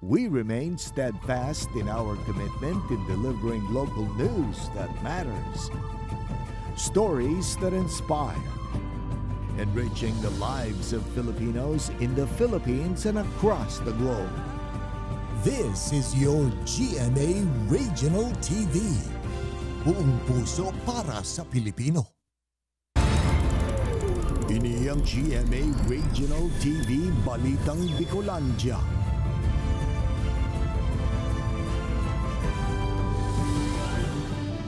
We remain steadfast in our commitment in delivering local news that matters, stories that inspire, enriching the lives of Filipinos in the Philippines and across the globe. This is your GMA Regional TV. Buong puso para sa Pilipino. Ini ang GMA Regional TV Balitang Bicolandia.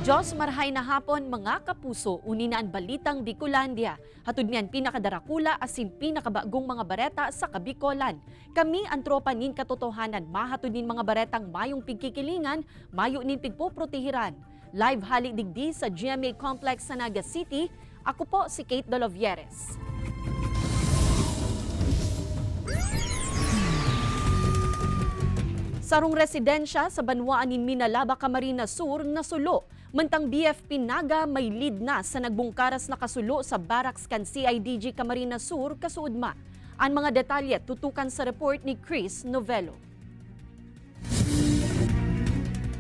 Diyos marhay na hapon mga kapuso, uninaan Balitang Bicolandia. Hatod niyan pinakadarakula asin pinakabagong mga bareta sa Kabikolan. Kami ang tropa nin katotohanan, mahatod nin mga baretang mayong pigkikilingan, mayo nin pigpoprotehiran. Live hali digdi sa GMA Complex sa Naga City. Ako po si Kate Dolovieres. Sarong residensya sa Banwaan ni Minalaba, Camarines Sur nasulo. Mantang BFP Naga may lead na sa nagbungkaras na kasulo sa barracks kan CIDG Camarines Sur, kasuudma. Ang mga detalye tutukan sa report ni Chris Novello.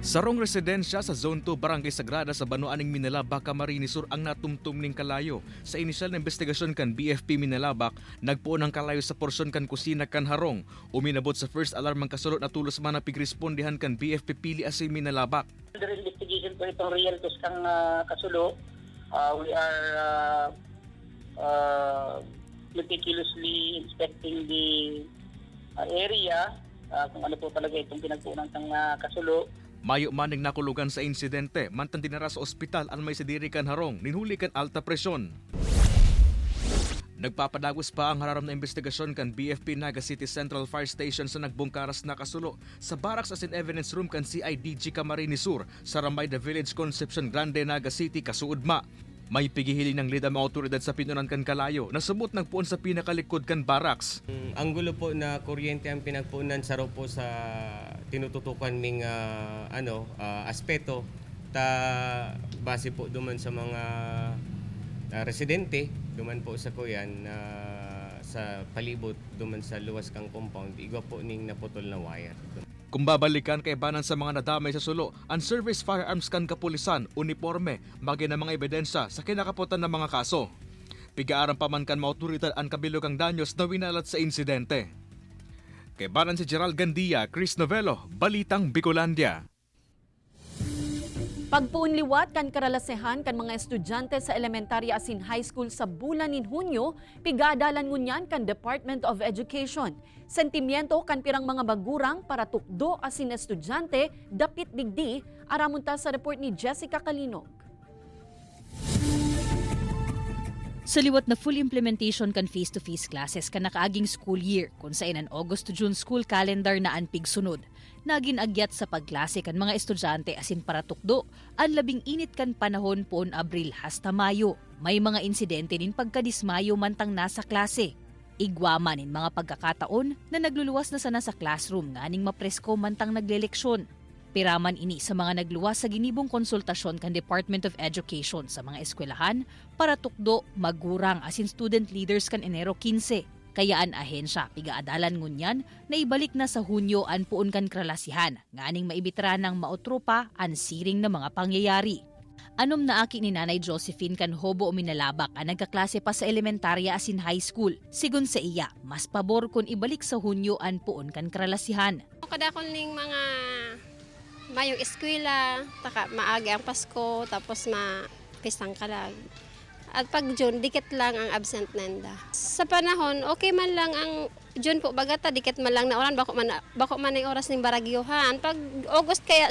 Sarong residensya sa Zone 2 Barangay Sagrada sa Banwaan ng Minalaba, Camarines Sur ang natumtum ning kalayo. Sa inisyal na investigasyon kan BFP Minalabak, nagpuon ang kalayo sa porsyon kan kusina kan Harong. Uminabot sa first alarm ang kasulot na tulos man na pigrespondihan kan BFP Pili Asin Minalabak. Under investigation po itong realtos kang kasulo. We are meticulously inspecting the area kung ano po talaga itong pinagpunan ng kasulo. Mayo maning nakulugan sa insidente, mantan dinara sa ospital ang may sidiri kan Harong, ninhuli kan alta presyon. Nagpapadagos pa ang hararam na investigasyon kan BFP Naga City Central Fire Station sa nagbungkaras na kasulo sa barracks as in evidence room kan CIDG Camarines Sur sa Ramayda Village, Concepcion Grande, Naga City, kasuudma. May pigihiling ng lead ang mga otoridad sa pinunan kan kalayo na sumut nagpuon sa pinakalikod kan barracks. Ang gulo po na kuryente ang pinagpunan sa po sa tinututukan ming aspeto ta base po duman sa mga residente duman po sa kuyan sa palibot duman sa luwas kang compound igwa po ning naputol na wire. Kung babalikan kay banan sa mga nadamay sa sulo, ang service firearms kan kapulisan, uniforme, maging na mga ebidensya sa kinakaputan ng mga kaso. Pigaaran pa man kan mga otoridad ang kabilugang danyos na winalat sa insidente. Kay banan si Gerald Gandia, Chris Novello, Balitang Bicolandia. Pagpuunliwat kan karalasehan kan mga estudyante sa elementarya asin high school sa bulan nin Hunyo, pigadalan ngunyan kan Department of Education. Sentimiento kan pirang mga bagurang para tukdo asin estudyante, dapit digdi, aramunta sa report ni Jessica Kalinog. Sa liwat na full implementation kan face-to-face classes kan nakaaging school year, kung saan ang August to June school calendar na anpig sunod, naging agyat sa pagklase kan mga estudyante asin para tukdo, ang labing init kan panahon poon Abril hasta Mayo. May mga insidente din pagkadismayo mantang nasa klase. Igwaman in mga pagkakataon na nagluluwas na sana sa classroom nga aning mapresko mantang nagleleksyon. Piraman ini sa mga nagluwas sa ginibong konsultasyon kan Department of Education sa mga eskwelahan para tukdo magurang asin student leaders kan Enero 15. Kaya ang ahensya pigaadalan ngunyan na ibalik na sa Hunyo an puon kan kralasihan nga aning maibitra ng maotropa an siring na mga pangyayari. Anom na aki ni Nanay Josephine kan Hobo o Minalabak ang nagkaklase pa sa elementarya asin high school. Sigun sa iya, mas pabor kung ibalik sa Hunyo an puon kan kralasihan. Kadakon ning mga mayong eskwela, taka maaga ang Pasko, tapos pistang kalag. At pag June, dikit lang ang absent nenda. Sa panahon, okay man lang ang June po bagata, dikit man lang na oran, bako man ang oras ng baragyohan. Pag August kaya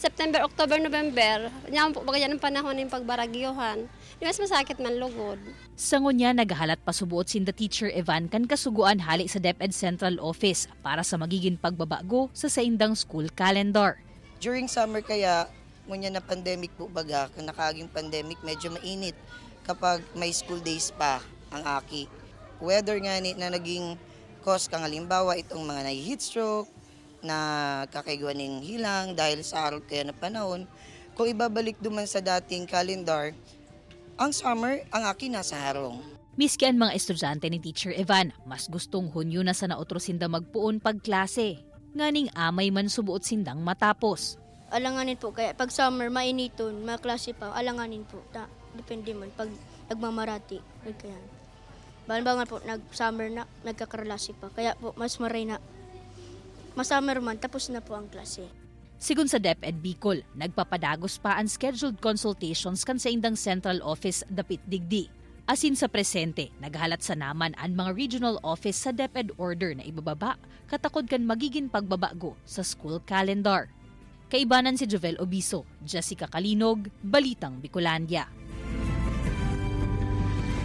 September, October, November, nyaman po baga yan ang panahon ng pagbaragyohan. Di mas masakit man lugod. Sa ngunya, naghahalat pa subuot sin the teacher Evan kan kasuguan hali sa DepEd Central Office para sa magiging pagbabago sa saindang school calendar. During summer kaya, ngunya na pandemic po baga, kung nakaaging pandemic, medyo mainit kapag may school days pa ang aki. Weather nga ni na naging cause kang halimbawa itong mga heat stroke, na kakaigwan ng hilang dahil sa araw kaya na panahon. Kung ibabalik duman sa dating calendar, ang summer, ang aki nasa Harong. Miski ang mga estudyante ni Teacher Evan, mas gustong Hunyo na sa naotro sinda magpuon pagklase. Nganing amay man subuot sindang matapos. Alanganin po, kaya pag summer, mainiton, maklase pa, alanganin po. Depende man, pag nagmamarati, kaya. Banbangan po, nag-summer na, nagkakaralasi pa. Kaya po, mas maray na, mas-summer man, tapos na po ang klase. Sigun sa DepEd Bicol, nagpapadagos pa ang scheduled consultations kan sa indang central office dapit digdi. Asin sa presente, naghalat sa naman ang mga regional office sa DepEd order na ibababa, katakod kan magiging pagbabago sa school calendar. Kaibanan si Jovel Obiso, Jessica Kalinog, Balitang Bicolandia.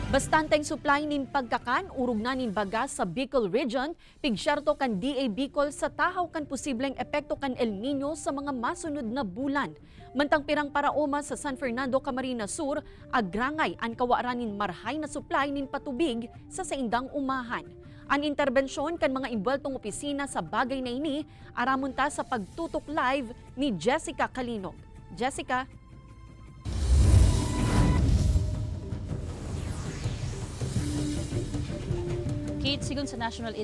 Bastanteng supply nin pagkakan, urog na nin baga sa Bicol Region, pigsyerto kan DA Bicol sa tahaw kan posibleng epekto kan El Nino sa mga masunod na bulan. Mantang pirang paraoma sa San Fernando, Camarines Sur, agrangay ang kawaran nin marhay na supply nin patubig sa saindang umahan. Ang interbensyon kan mga imbweltong opisina sa bagay na ini, aramunta sa pagtutok live ni Jessica Kalinog. Jessica? Kate, sigun sa National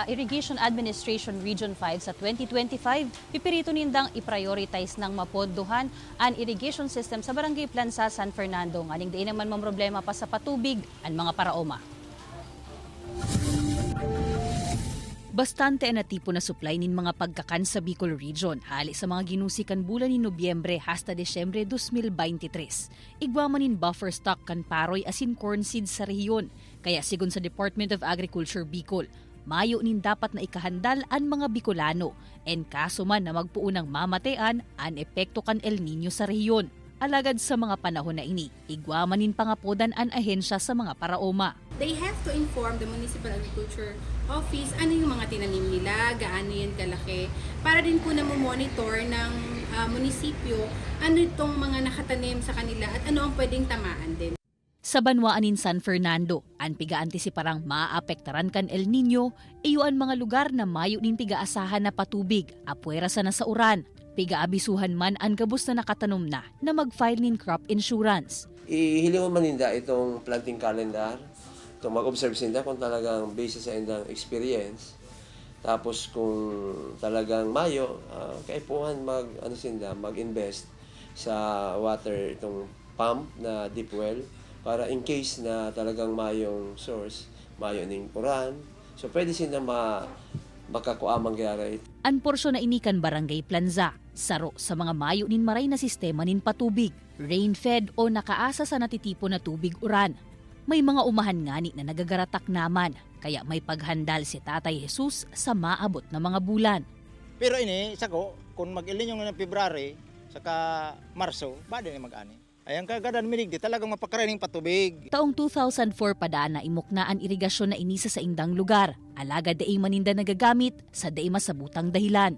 Irrigation Administration Region 5 sa 2025, pipirito nindang i-prioritize ng mapondohan ang irrigation system sa Barangay Plansa, San Fernando. Nganing diin naman problema pa sa patubig ang mga paraoma. Bastante na tipo na supply nin mga pagkakan sa Bicol Region hali sa mga ginusikan bulan ni Nobyembre hasta Desyembre 2023. Igwamanin buffer stock kan paroy asin corn seeds sa rehiyon. Kaya sigun sa Department of Agriculture Bicol, mayo nin dapat na ikahandal ang mga Bicolano en kaso man na magpuunang mamatean ang epekto kan El Nino sa rehiyon. Alagad sa mga panahon na ini, igwamanin pangapodan ang ahensya sa mga paraoma. They have to inform the Municipal Agriculture Office ano yung mga tinanim nila, gaano yan kalaki, para din po na monitor ng munisipyo ano itong mga nakatanim sa kanila at ano ang pwedeng tamaan din. Sa banwaanin San Fernando, ang piga-antisiparang maaapektaran kan El Nino, iyo ang mga lugar na mayo nin piga-asahan na patubig, apwera sa nasauran. Piga-abisuhan man ang gabos na nakatanom na mag-file nin crop insurance. Ihiling mo maninda itong planting calendar, itong mag-observe sinda kung talagang based sa indang experience. Tapos kung talagang mayo, kaipuhan mag-invest sa water, itong pump na deep well, para in case na talagang mayong source, mayo ning uran. So pwede sinda makakuamang gyara. Ang porsyon na inikan Barangay Planza, saro sa mga mayo nin maray na sistema nin patubig, rain-fed o nakaasa sa natitipo na tubig uran. May mga umahan ngani na nagagaratak naman, kaya may paghandal si Tatay Jesus sa maabot na mga bulan. Pero ini, sako, kung mag-ilin yung ng February, saka Marso, bada na mag-ani. Ayang kagadan minig di talagang mapakaraning patubig. Taong 2004 padaan na imok na ang irigasyon na inisa sa indang lugar. Alagad daing maninda nagagamit sa daing masabutang dahilan.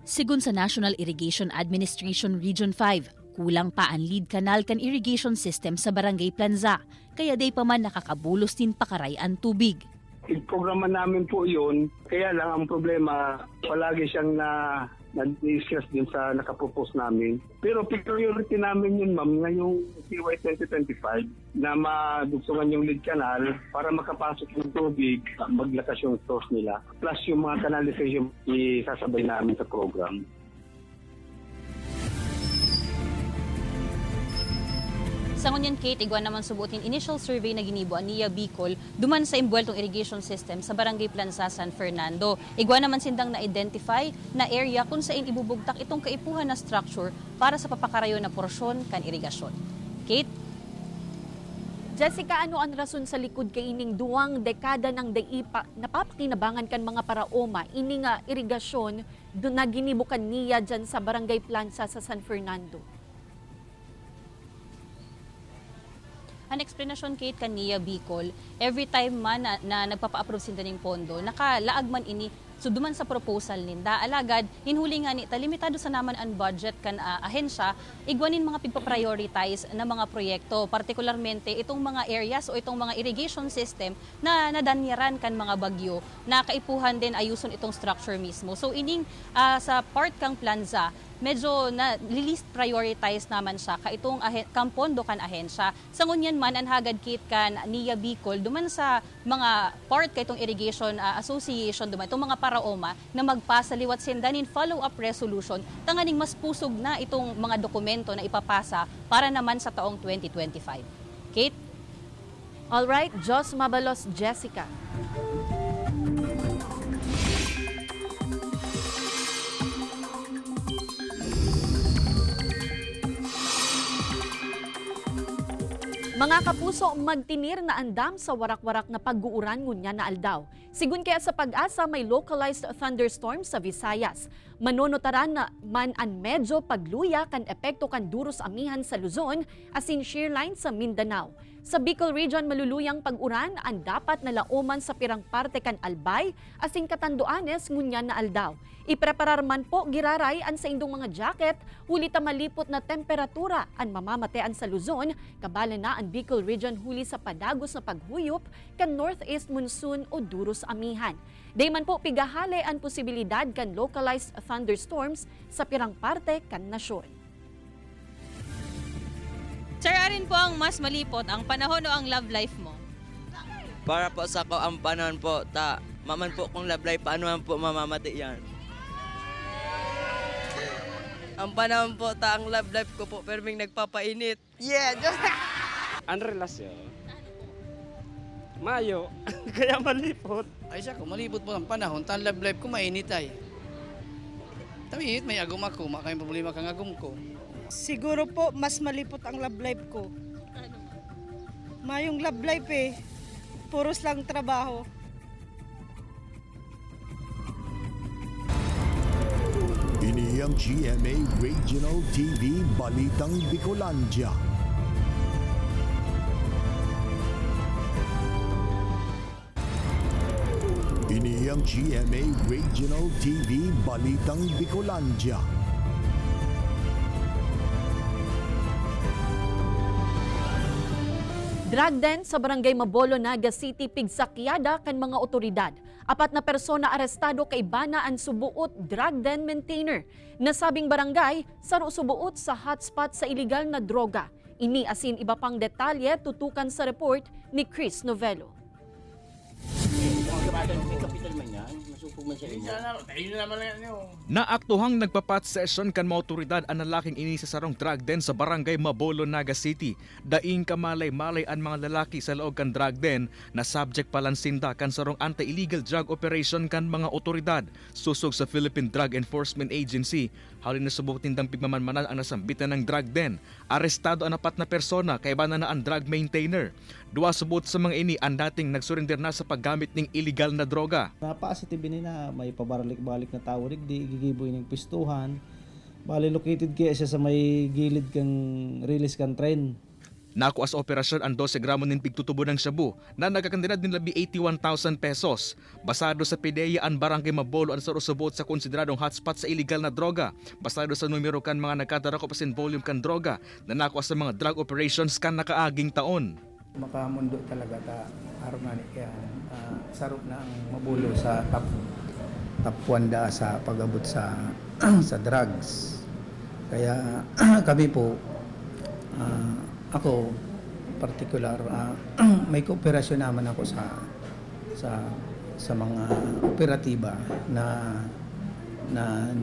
Sigun sa National Irrigation Administration Region 5, kulang pa ang lead canal kan irrigation system sa Barangay Planza. Kaya day pa man nakakabulos din pakaray ang tubig. I-programa namin po yun, kaya lang ang problema, palagi siyang na-discuss din sa nakapropose namin. Pero priority namin yun, ma'am, ngayong CY 2025 na madugsungan yung lead canal para makapasok yung tubig, maglakas yung source nila. Plus yung mga canalization isasabay namin sa program. Sa ngunyan, Kate, igwan naman subutin initial survey na ginibuan niya Bicol duman sa imbweltong irrigation system sa Barangay Plansa, San Fernando. Igwan naman sindang na-identify na area kung saan ibubugtak itong kaipuhan na structure para sa papakarayo na porsyon kan irigasyon. Kate? Jessica, ano ang rason sa likod kay ining duwang dekada ng daipa napapakinabangan kan mga paraoma ining irigasyon na ginibukan niya dyan sa Barangay Plansa sa San Fernando? Ang explanation, Kate, kaniya Bicol, every time man na nagpapa-approve sinda ng pondo, nakalaag man ini, so duman sa proposal ninda, alagad, hinhuli nga ni, limitado sa naman ang budget kan ahensya, igwanin mga pigpa-prioritize na mga proyekto, partikularmente itong mga areas o itong mga irrigation system na nadanyaran kan mga bagyo, na kaipuhan din ayuson itong structure mismo. So ining sa part kang Planza, medyo na list prioritize naman siya kaitong kampondo kan ahensya. Sa ngunyan man ang hagad kit kan niya Bicol duman sa mga part kay itong irrigation association duman itong mga paraoma na magpasaliwat sindanin follow-up resolution tanganing mas pusog na itong mga dokumento na ipapasa para naman sa taong 2025. Kate? Alright, Jos Mabalos, Jessica. Mga kapuso, magtinir na andam sa warak-warak na pag-uuran ngunya na aldaw. Sigun kaya sa Pag-asa may localized thunderstorms sa Visayas. Manonotaran na man ang medyo pagluya kan epekto kan duros amihan sa Luzon asin shearline sa Mindanao. Sa Bicol Region maluluyang pag-uran ang dapat na lauman sa pirang parte kan Albay asin Catanduanes ngunya na aldaw. Ipreparar man po giraray an sa indong mga jacket, huli ta malipot na temperatura ang mamamatean sa Luzon, kabala na ang Bicol Region huli sa padagos na paghuyop kan northeast monsoon o duros amihan. Dayman po pigahali ang posibilidad kan localized thunderstorms sa pirang parte kan nasyon. Sir, arin po ang mas malipot, ang panahon o ang love life mo? Para po sa ko ang panahon po, maman po kung love life, paano man po mamamati yan? Ang panahon po, ang love life ko po, pero may nagpapainit. Yeah! Ang relasyon, Mayo, kaya malipot. Ay siya ko, malipot po ang panahon, ang love life ko mainit ay. Tamihit, may agum ako, makayang problema kang agum ko. Siguro po, mas malipot ang love life ko. Mayong love life eh, puros lang trabaho. Ini ang GMA Regional TV Balitang Bicolandia. Ini ang GMA Regional TV Balitang Bicolandia. Drug den sa Barangay Mabolo, Naga City, pigsakyada kan mga otoridad. 4 na persona arestado kay bana ang subuot drug den maintainer. Nasabing barangay, saro subuot sa hotspot sa iligal na droga. Ini asin iba pang detalye tutukan sa report ni Chris Novello. Naaktuhang nagpapat session kan mga otoridad ang lalaking ini sa sarong drug den sa Barangay Mabolo, Naga City. Daing kamalay-malay ang mga lalaki sa loob kan drug den na subject palansinda kan sarong anti-illegal drug operation kan mga otoridad. Susog sa Philippine Drug Enforcement Agency, halin na subok tindang pigmamanmanan ang nasambitan ng drug den. Arestado ang 4 na persona kay bana na ang drug maintainer. 2 subot sa mga ini ang dating nagsurrender na sa paggamit ng illegal na droga. Napasitibin na may pabalik-balik na tao di gigiboy ng pistuhan. Bali located kaya siya sa may gilid kang release kan train. Naku as operasyon ang 12 gramo ng pigtutubo ng shabu na nagkakandinad ng labi 81,000 pesos. Basado sa PDEA ang Barangay Mabolo ang sarusubot sa konsideradong hotspot sa illegal na droga. Basado sa numero kan mga nagkadarako pasin volume kan droga na naku sa mga drug operations kan nakaaging taon. Makamundo talaga ta harmani kaya sarap na ang Mabulo sa top 1 sa pag-abot sa sa drugs. Kaya kami po ako particular may kooperasyon naman ako sa mga operatiba na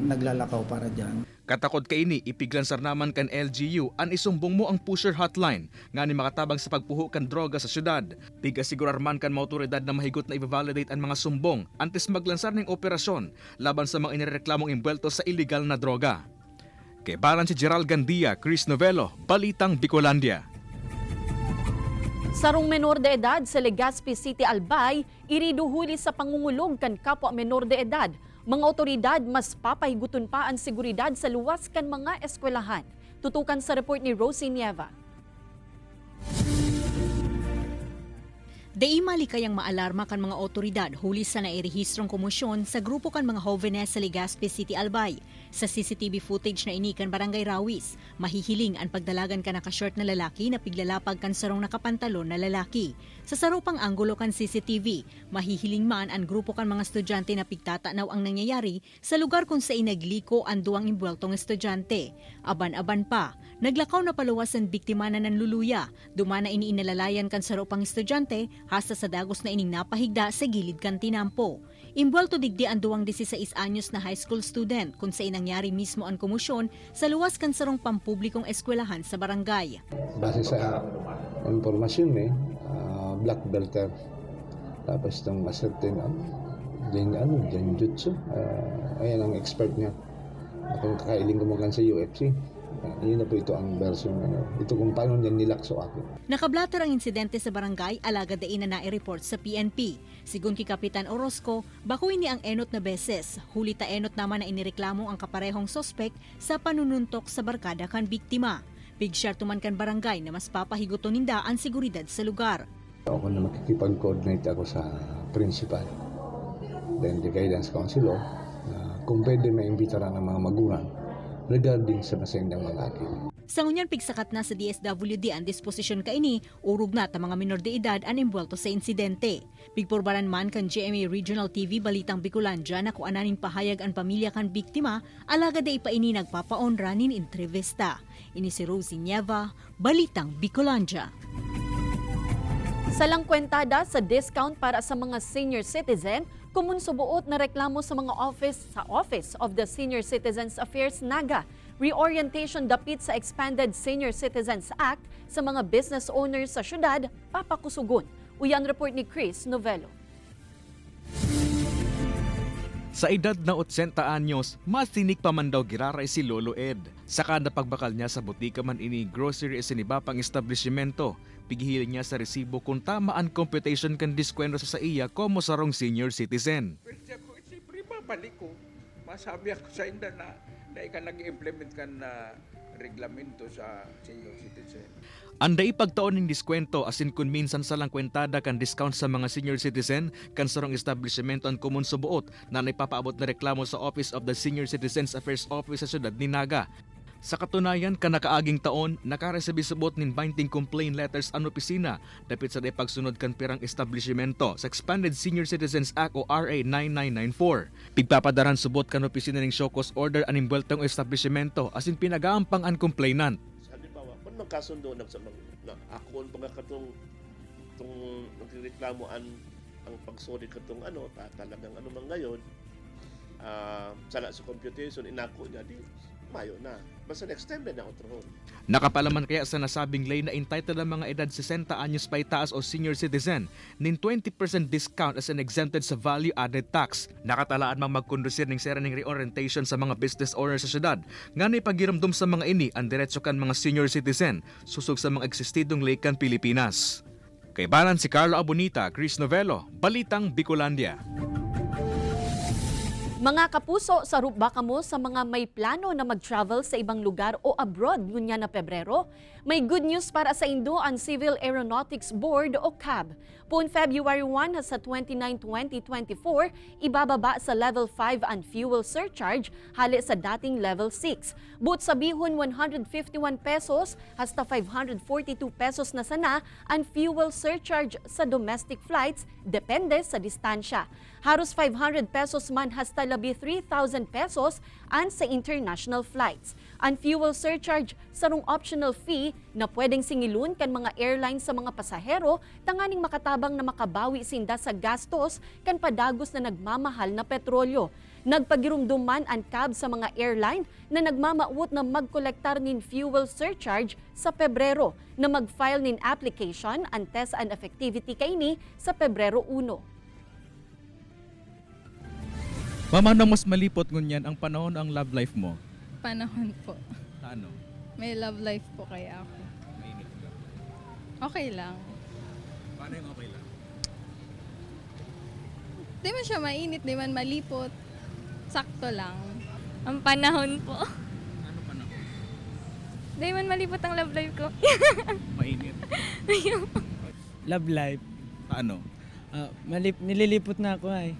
naglalakaw para diyan. Katakod kay ini ipiglansar naman kan LGU an isumbong mo ang pusher hotline nga ni makatabang sa pagpuho kan droga sa syudad. Pigasigurar man kan mga otoridad na mahigot na i-validate ang mga sumbong antes maglansar ng operasyon laban sa mga inireklamong imbwelto sa illegal na droga. Kay balan si Gerald Gandia, Chris Novello, Balitang Bicolandia. Sarong menor de edad sa Legazpi City, Albay, iriduhuli sa pangungulog kan kapwa menor de edad. Mga otoridad mas papahiguton pa ang seguridad sa luwas kan mga eskwelahan. Tutukan sa report ni Rosie Nieva. Dai malikayang maalarma kan mga otoridad huli sa nairehistrong komosyon sa grupo kan mga hovenes sa Legazpi City, Albay. Sa CCTV footage na ini kan Barangay Rawis, mahihiling ang pagdalagan ka naka-short na lalaki na piglalapag kan sarong nakapantalon na lalaki. Sa sarupang anggulo kan CCTV, mahihiling man ang grupo kan mga estudyante na pigtatanaw ang nangyayari sa lugar kung saan nagliko ang duwang imbweltong estudyante. Aban-aban pa, naglakaw na paluwas ang biktima na nanluluya, dumana ini inalalayan kan sarupang estudyante hasta sa dagos na ining napahigda sa gilid kan tinampo. Imbwelto digdi ang duwang 16 anyos na high school student kung saan nangyari mismo ang komosyon sa luwas kan sarong pampublikong eskwelahan sa barangay. Base sa informasyon black belter, tapos itong certain Genjutsu, ayan ang expert niya. Kung kakailing gumagan sa UFC, yun na po ito ang version. Ito kung paano niya nilakso ako. Nakablatter ang insidente sa barangay, alagad dain na nai-report sa PNP. Sigun kay Kapitan Orozco, bakuin ni ang enot na beses. Huli ta enot naman na inireklamo ang kaparehong sospek sa panununtok sa barkada kan biktima. Bigsyar tuman kan barangay na mas papahiguton ninda ang seguridad sa lugar. Ako na makikipag-coordinate ako sa principal, then the guidance councilor, kung pwede maimbitaran ng mga magulang regarding sa masendang mga akin. Sa ngunyan pigsakat na sa DSWD ang disposisyon kaini, urog na ta mga minor de edad ang imbwelto sa insidente. Pigpurbaran man kan GMA Regional TV Balitang Bicolandia na kung ananing pahayag ang pamilya kan biktima, alaga da ipaini nagpapaonra nin entrevista. Ini si Rosie Nieva, Balitang Bicolandia. Salang kwentada sa discount para sa mga senior citizen, kumunsubuot na reklamo sa mga Office of the Senior Citizens Affairs NAGA. Reorientation dapit sa Expanded Senior Citizens Act sa mga business owners sa syudad, papakusugon. Uyan report ni Chris Novello. Sa edad na 80 anyos, masinik pa man daw giraray si Lolo Ed. Saka napagbakal niya sa butika man ini grocery isiniba pang establishmento. Pigihiling niya sa resibo kung tama ang computation kan diskwento sa iya como sarong senior citizen. Siyempre babalik ko. Masabi ako sa inda na ika nag-implement kan na reglamento sa senior citizen. Anday pagtaon ng diskwento asin kun minsan salang kwentada kan discount sa mga senior citizen kan sarong establishmento ang kumunsubuot na naipapaabot na reklamo sa Office of the Senior Citizens Affairs Office sa syudad ni Naga. Sa katunayan, kanakaaging taon, nakaresabi subot nin 20 complaint letters ang opisina dapit sa pagsunod kan pirang establishmento sa Expanded Senior Citizens Act o RA 9994. Pigpapadaran subot kan opisina ning show cause order ang imbweltong establishmento asin pinagaampang ang complainant. Halimbawa, kung magkasundo na akon pa nga katong nagreklamo ang pagsulit katong talagang man ngayon, sala sa computation, inako niya di mayo na. Basta next time na otro. Nakapalaman kaya sa nasabing lay na entitled ang mga edad 60 anyos pa itaas o senior citizen nin 20% discount as an exempted sa value-added tax. Nakatalaan mang magkondusir ng serening reorientation sa mga business owners sa syudad. Nga pagiramdom sa mga ini ang diretso kan mga senior citizen susog sa mga eksistidong leykan Pilipinas. Kay balan si Carlo Abonita, Chris Novello, Balitang Bicolandia. Mga kapuso, sarup ba kamo sa mga may plano na mag-travel sa ibang lugar o abroad ngunya na Pebrero? May good news para sa Indo ang Civil Aeronautics Board o CAB. Poon February 1 sa 29, 2024, ibababa sa Level 5 ang fuel surcharge hali sa dating Level 6. But sabihon 151 pesos hasta 542 pesos na sana ang fuel surcharge sa domestic flights depende sa distansya. Haros 500 pesos man hasta labi 3,000 pesos ang sa international flights. Ang fuel surcharge sarong optional fee na pwedeng singilun kan mga airlines sa mga pasahero tanganing makatabang na makabawi sinda sa gastos kan padagos na nagmamahal na petrolyo. Nagpagirumduman ang CAB sa mga airline na nagmamaut na magkolektar nin fuel surcharge sa Pebrero na mag-file nin application ang test and effectivity kaini sa Pebrero 1. Mama, nang mas malipot ngunyan ang panahon ang love life mo? Panahon po. Ano? May love life po kaya ako. Mainit ka? Okay lang. Paano yung okay lang? Di man siya mainit, di man malipot. Sakto lang. Ang panahon po. Ano panahon? Di man malipot ang love life ko. Mainit. Love life. Ano? Nililipot na ako ay.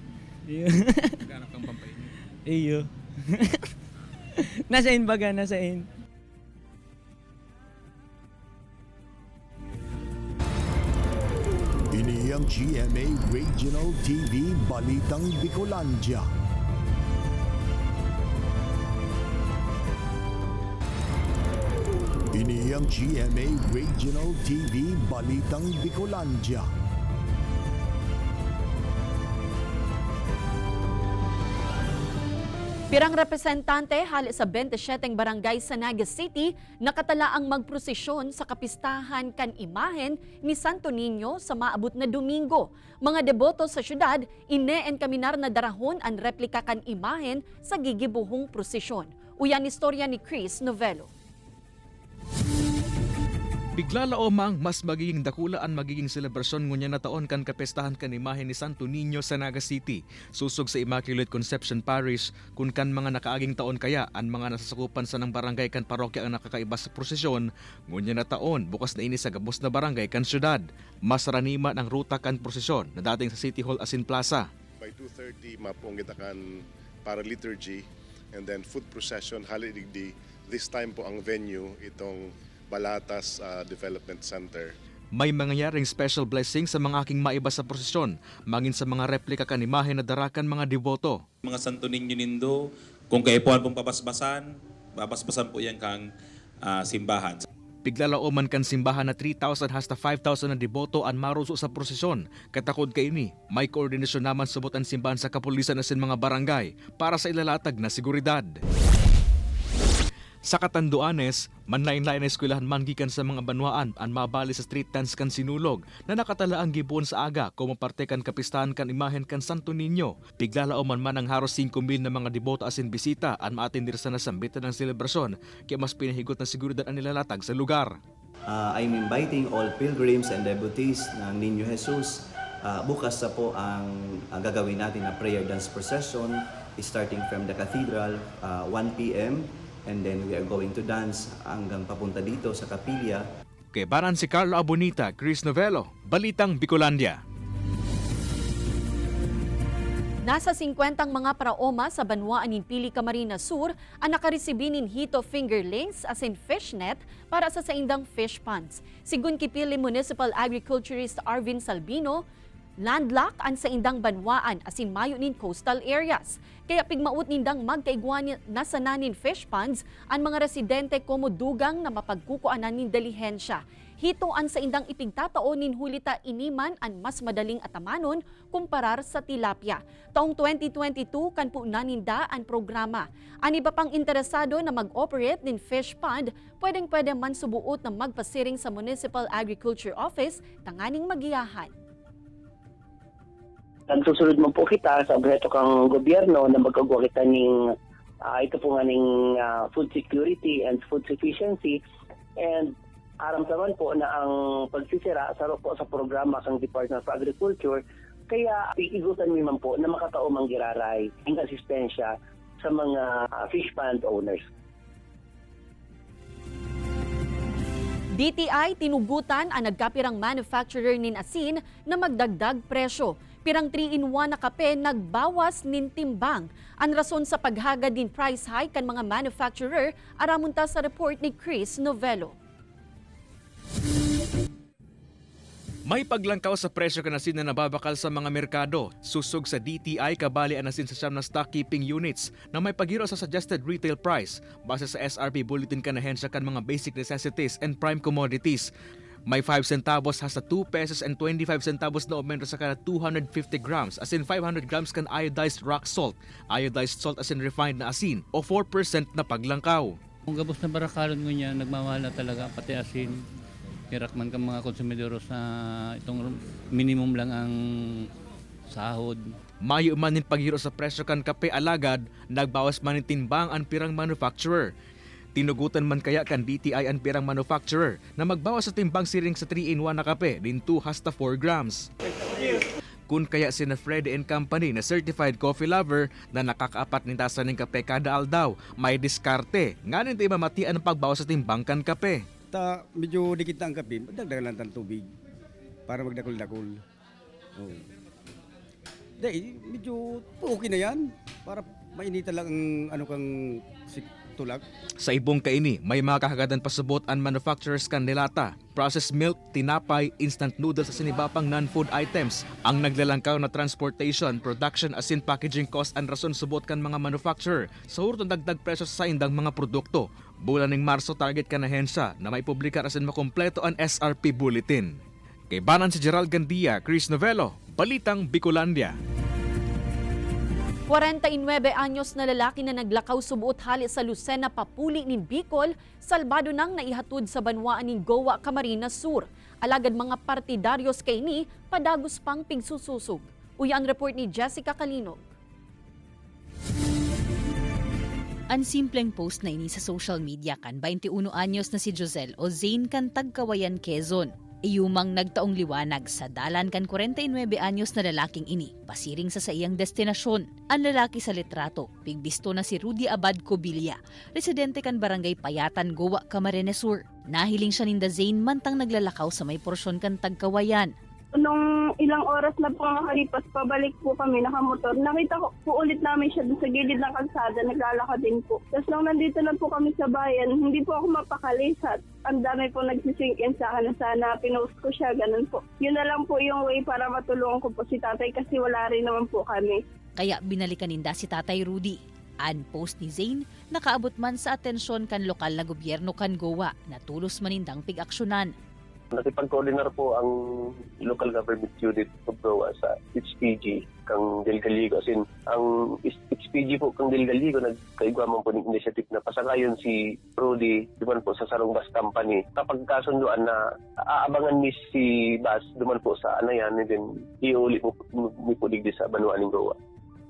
Ganap kang pampainin. Iyo. Nasa in baga, nasa in. Ini ang GMA Regional TV Balitang Bicolandia. Ini ang GMA Regional TV Balitang Bicolandia. Pirang representante hali sa 27 barangay sa Naga City nakatala ang magprosesyon sa kapistahan kan imahen ni Santo Niño sa maabot na Domingo. Mga deboto sa syudad ine-enkaminar na darahon ang replika kan imahen sa gigibuhong prosesyon. Uyan istorya ni Chris Novello. Bigla laomang mas magiging dakula ang magiging selebrasyon ngunya na taon kan kapestahan kan imahen ni Santo Niño sa Naga City. Susog sa Immaculate Conception Parish kun kan mga nakaaging taon kaya ang mga nasasakupan sa ng barangay kan parokya ang nakakaiba sa prosesyon ngunya na taon bukas na ini sa gabos na barangay kan syudad. Mas raniman ang ruta kan prosesyon na dating sa City Hall Asin Plaza. By 2:30 mapungit akan para liturgy and then food procession halidigdi. This time po ang venue itong Balatas Development Center. May mangyayaring special blessing sa mga aking maiba sa prosesyon, mangin sa mga replika kan imahe na darakan mga deboto. Mga Santo Niño nindo, kung kaipuan pong babasbasan po yan kang simbahan. Piglalauman kan simbahan na 3,000 hasta 5,000 na deboto ang maruso sa prosesyon. Katakod kay ini, may koordinasyon naman subot ang simbahan sa kapulisan asin mga barangay para sa ilalatag na seguridad. Sa Catanduanes, manlain-lain na eskwelahan man gikan sa mga banwaan ang mabali sa street dance kan sinulog na nakatala ang gibuon sa aga kung maparte kan kapistahan kan imahen kan Santo Niño. Piglalauman man ang haros 5,000 na mga deboto asin bisita ang maatindir sa nasambitan ng selebrasyon kaya mas pinahigot na seguridad ang nilalatag sa lugar. I'm inviting all pilgrims and devotees ng Niño Jesus. Bukas na po ang gagawin natin na prayer dance procession starting from the cathedral 1 p.m. And then we are going to dance hanggang papunta dito sa kapilya. Kay Baran si Carlo Abonita, Chris Novello, Balitang Bicolandia. Nasa 50 mga praoma sa Banwaan in Pili, Camarines Sur ang nakaresibi nin hito fingerlings as in fishnet para sa saindang fish ponds. Sigun kipili Municipal Agriculturist Arvin Salbino, landlocked ang saindang banwaan asin mayo nin coastal areas. Kaya pigmaut nindang magkaigwan na sananin fish ponds ang mga residente komo dugang na mapagkukuanan nin dalihensya. Hito ang saindang ipigtatao nin hulita iniman ang mas madaling atamanon kumparar sa tilapia. Taong 2022 kan po naninda ang programa. Ang iba pang interesado na mag-operate nin fish pond, pwedeng-pwede man subuot na magpasiring sa Municipal Agriculture Office tanganing magiyahan. Nagsusunod mo po kita sa objeto kang gobyerno na magkagawa kita ng ito po nga ng food security and food sufficiency and aramdaman po na ang pagsisira po sa programa ng Department of Agriculture kaya iigutan mo man po na makatao mang giraray ang asistensya sa mga fish pond owners. DTI tinugutan ang nagkapirang manufacturer nin asin na magdagdag presyo. Pirang 3-in-1 na kape nagbawas nin timbang. Ang rason sa paghagad din price hike kan mga manufacturer aramunta sa report ni Chris Novello. May paglangkaw sa presyo kan asin na nababakal sa mga merkado. Susog sa DTI kabali ang asin sa siyam na stock keeping units na may paghiro sa suggested retail price base sa SRP Bulletin kan ahensya kan mga basic necessities and prime commodities. May 5 centavos hasta 2 pesos and 25 centavos na aumento sa kada 250 grams as in 500 grams kan iodized rock salt, iodized salt as in refined na asin o 4% na paglangkaw. Kung gabos na barakalon mo niya, nagmamahal na talaga pati asin. Hirak man ka mga konsumidoros na itong minimum lang ang sahod. Mayo man nin paghiro sa presyo kan kape alagad, nagbawas man nin timbang ang pirang manufacturer. Tinugutan man kaya kan DTI ang pirang manufacturer na magbawas sa timbang siring sa 3-in-1 na kape din 2 hasta 4 grams. Kun kaya sina Freddy and Company na certified coffee lover na nakakaapat ni tasan ng kape kada aldaw, may diskarte. Nga nin tayo mamatian ang pagbawas sa timbang kan kape. Medyo dikit ang kape, magdagdagan lang ng tubig para magdakol-dakol. Oh. Dahil medyo okay na yan. Para mainitan lang ang kang tulak. Sa ibong kaini, may mga kahagadan pasubot ang manufacturers kan nilata, processed milk, tinapay, instant noodles at sinibapang non-food items. Ang naglalangkaw na transportation, production asin packaging cost ang rason subot kan mga manufacturer sa hurtong dagdag presyo sa indang mga produkto. Bulan ng Marso target kan ahensya na may publikar asin makumpleto ang SRP bulletin. Kay banan si Gerald Gandia, Chris Novello, Balitang Bicolandia. 49 anyos na lalaki na naglakaw subuot hali sa Lucena Papuli nin Bicol, salbado nang naihatod sa banwaan ning Goa, Camarines Sur. Alagad mga partidaryos kay ni padagos pang pigsususog. Uya ang report ni Jessica Calinog. Ang simpleng post na ini sa social media kan 21 anyos na si Josel o Zane kan Tagkawayan, Quezon. Iyumang nagtaong liwanag sa dalan kan 49 anyos na lalaking ini, pasiring sa iyang destinasyon. Ang lalaki sa litrato, pigbisto na si Rudy Abad Cobilla, residente kan Barangay Payatan, Goa, Camarines Sur. Nahiling siya ninda Zane mantang naglalakaw sa may porsyon kan Tagkawayan. Nung ilang oras na po makalipas, pabalik po kami nakamotor. Nakita ko po ulit namin siya doon sa gilid ng kalsada, naglalakad din po. Tapos nung nandito na po kami sa bayan, hindi po ako mapakali sa ang dami po nagsisink in sa akin na sana pinost ko siya, ganun po. Yun na lang po yung way para matulungan ko po si tatay kasi wala rin naman po kami. Kaya binalikan ninda si Tatay Rudy. Ang post ni Zane, nakaabot man sa atensyon kan lokal na gobyerno kan Goa na tulos manindang pig-aksyonan. Nakipag-coordinar po ang local government unit of Goa sa HPG kang Delgaligo. As in, ang HPG po kang Delgaligo nagkaigwaman po ng initiative na pasakayon si Rudy duman po sa Sarong Bus Company. Kapag kasunduan na aabangan ni si Bus duman po sa Anayan, then iuli po digdi sa Banwaan ng Goa.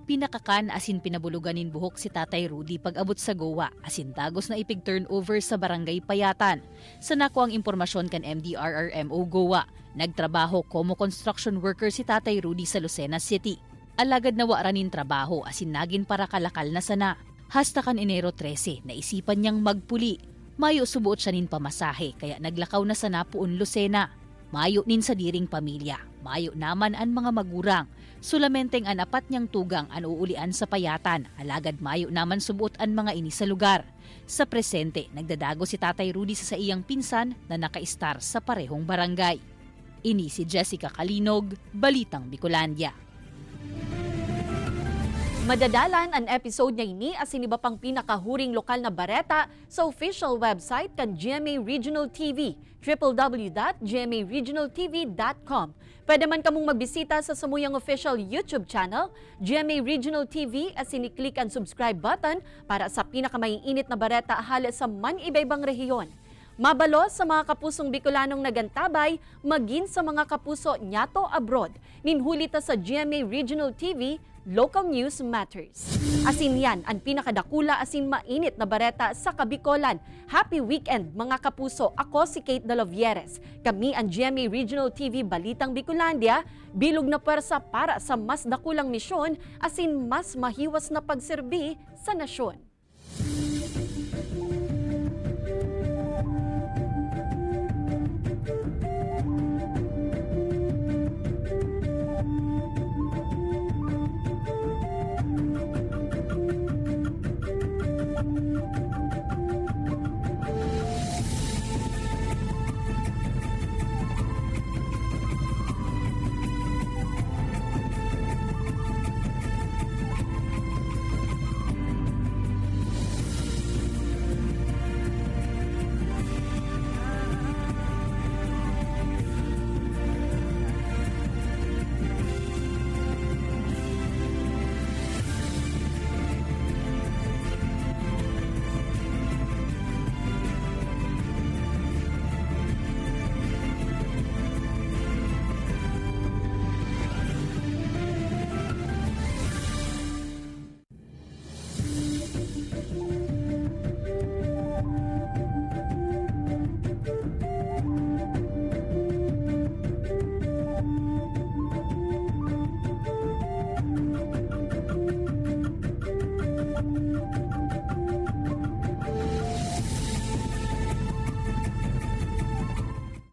Pinakakan asin pinabuluganin buhok si Tatay Rudy pag-abot sa Goa asin tagos na ipig-turnover sa Barangay Payatan. Sa nako ang impormasyon kan MDRRMO Goa, nagtrabaho como construction worker si Tatay Rudy sa Lucena City. Alagad na waranin trabaho asin nagin para kalakal na sana. Hasta kan Enero 13, naisipan niyang magpuli. Mayo subuot siya nin pamasahe kaya naglakaw na sana puon Lucena. Mayo nin sa diring pamilya, mayo naman ang mga magurang. Sulamenteng ang apat niyang tugang ang uulian sa Payatan, alagad mayo naman subuot ang mga ini sa lugar. Sa presente, nagdadago si Tatay Rudy sa iyang pinsan na naka-star sa parehong barangay. Ini si Jessica Calinog, Balitang Bicolandia. Madadalan ang episode niya ini asin iba pang pinakahuring lokal na bareta sa official website kan GMA Regional TV, www.gmaregionaltv.com. Pwede man kamong magbisita sa samuyang official YouTube channel, GMA Regional TV, asin i-click ang subscribe button para sa pinakamaiinit na bareta halos sa man-ibaybang rehiyon. Mabalo sa mga kapusong Bicolanong nagantabay, magin sa mga kapuso nyato abroad. Ninhulita sa GMA Regional TV, Local News Matters. Asin yan ang pinakadakula asin mainit na bareta sa Kabikolan. Happy weekend mga kapuso. Ako si Kate Dalovieres. Kami ang GMA Regional TV Balitang Bicolandia. Bilog na pwersa para sa mas dakulang misyon asin mas mahiwas na pagserbi sa nasyon.